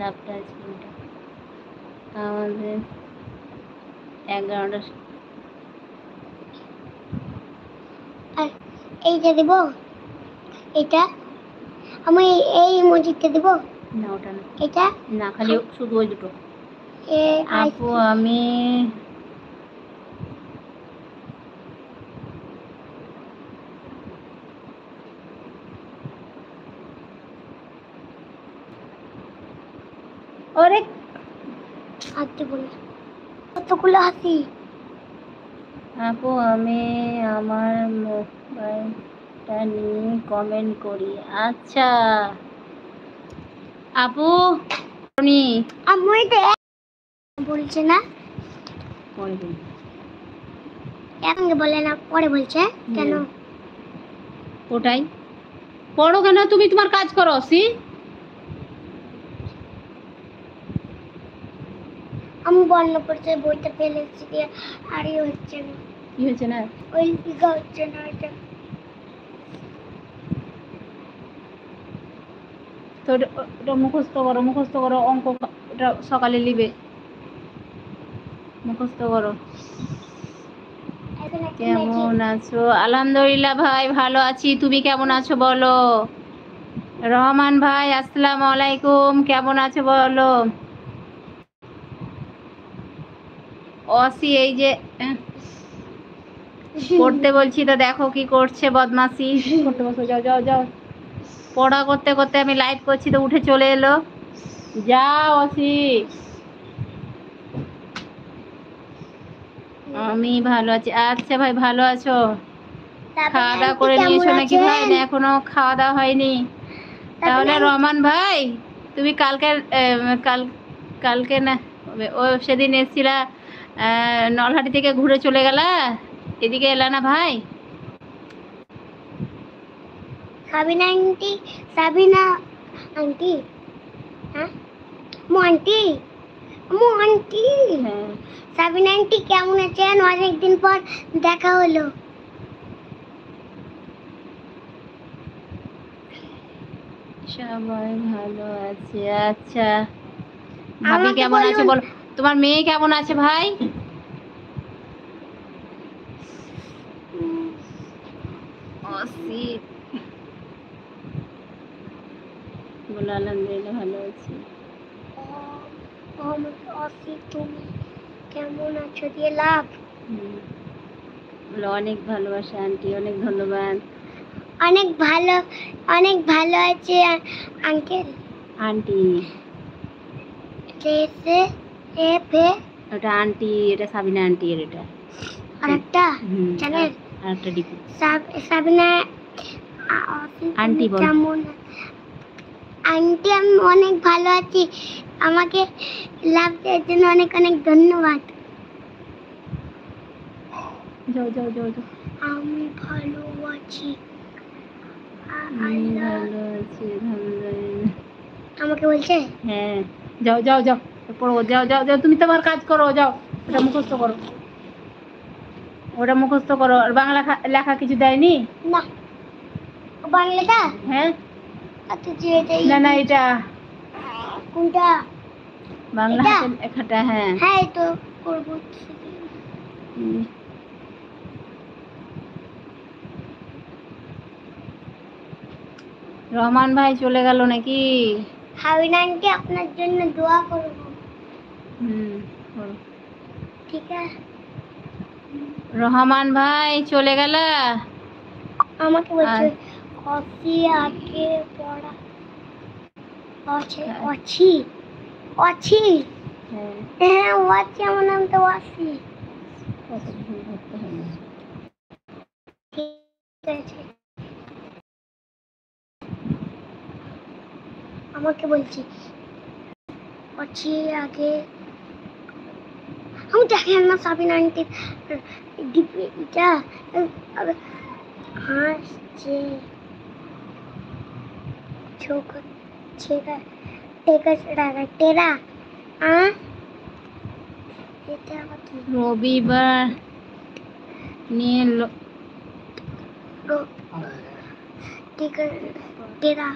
লাভটা স্কিনটা আমাদের 11টা। আর এইটা দেব, এটা আমি এই ইমোজিটা দেব না, ওটা না, এটা না, খালি শুধু ওই দুটো। আপু আপু আমি ওরে হাতে বলে কতগুলো হাসি। আপু আমি আমার মোবাইলটা নিয়ে কমেন্ট করি। আচ্ছা আপু উনি আমি এটা বলছে না, পরে বলি। এখন বলে না, পরে বলছে কেন? ওটাই পড়ো কেন, তুমি তোমার কাজ করো। আমি বর্ণ পড়তে বইটা ফেলেছি দিয়ে আর হচ্ছে না। কি হয়েছে না? ওই দিঘা হচ্ছে না এটা। তো ওটা মুখস্থ করো অঙ্ক, ওটা সকালে লিবে, মুখস্থ করো। কেমন আছো? আলহামদুলিল্লাহ ভাই, ভালো আছি। তুমি কেমন আছো বলো? রহমান ভাই আসসালামু আলাইকুম, কেমন আছো বলো? অসি এই যে পড়তে বলছি তো দেখো কি করছে, বদমাসি করতে বসো। যাও যাও যাও, পড়া করতে করতে আমি লাইভ করছি তো উঠে চলে এলো। যাও অসি। আমি ভালো আছি। আচ্ছা ভাই, ভালো আছো? খাওয়া দাওয়া করে নিয়েছো নাকি ভাই? না এখনো খাওয়া দাওয়া হয়নি। তাহলে রহমান ভাই তুমি কালকে না, ও সেদিন এসছিলা নলহাটি থেকে ঘুরে চলে গেলা, এদিকে এলা না ভাই? সাবিনা আন্টি, সাবিনা আন্টি, হ্যাঁ মো আন্টি, মো আন্টি, সাবিনা আন্টি কেমন আছেন? অনেকদিন পর দেখা হলো। সবাই ভালো আছে। আচ্ছা ভাবি কেমন আছে বলো? তোমার মেয়ে কেমন আছে ভাই? বলো আলহামদুলিল্লাহ ভালো আছি। তুমি কেমন আছো দিয়ে লাভ। বলো অনেক ভালোবাসা আন্টি, অনেক ধন্যবাদ। অনেক ভালো আছে আঙ্কেল আন্টি। ওটা আন্টি, এটা সাবিনা আন্টি এর, এটা আরেকটা জানেন, আরেকটা ডিপি সাবিনা আন্টি বল। কেমন আন্টি? আমি অনেক ভালো আছি, আমাকে লাভ দেওয়ার জন্য অনেক অনেক ধন্যবাদ। যাও যাও যাও যাও। আমি ভালো আছি, ভালো আছি আলহামদুলিল্লাহ। আমাকে বলছে হ্যাঁ যাও যাও যাও পড়ো, যাও যাও যাও, তুমি তোমার কাজ করো, যাও ওটা মুখস্থ করো, ওটা মুখস্থ করো। আর বাংলা লেখা কিছু দেয়নি? না, বাংলাটা হ্যাঁ না না এটা কোনটা? বাংলা হাতে লেখাটা। হ্যাঁ হ্যাঁ এই তো করব। রহমান ভাই চলে গেল নাকি? হাবিনা আন্টি আপনার জন্য দোয়া করব। করো। ঠিক আছে। রহমান ভাই চলে গেল। আমাকে বলছে অসি আগে পড়া আছে, অছি অছি, হ্যাঁ অছি, আমার নাম তো অসি। কত ভুল করতে হবে। ঠিক আছে, আমাকে বলছি অছি আগে। আমি দেখেন না সাবিনা আন্টি এটা হাসছে, চোখ ছেড়া টেকা ছেড়া টেরা। এটা আবার কি? রবিবার নিয়ে টেকা টেরা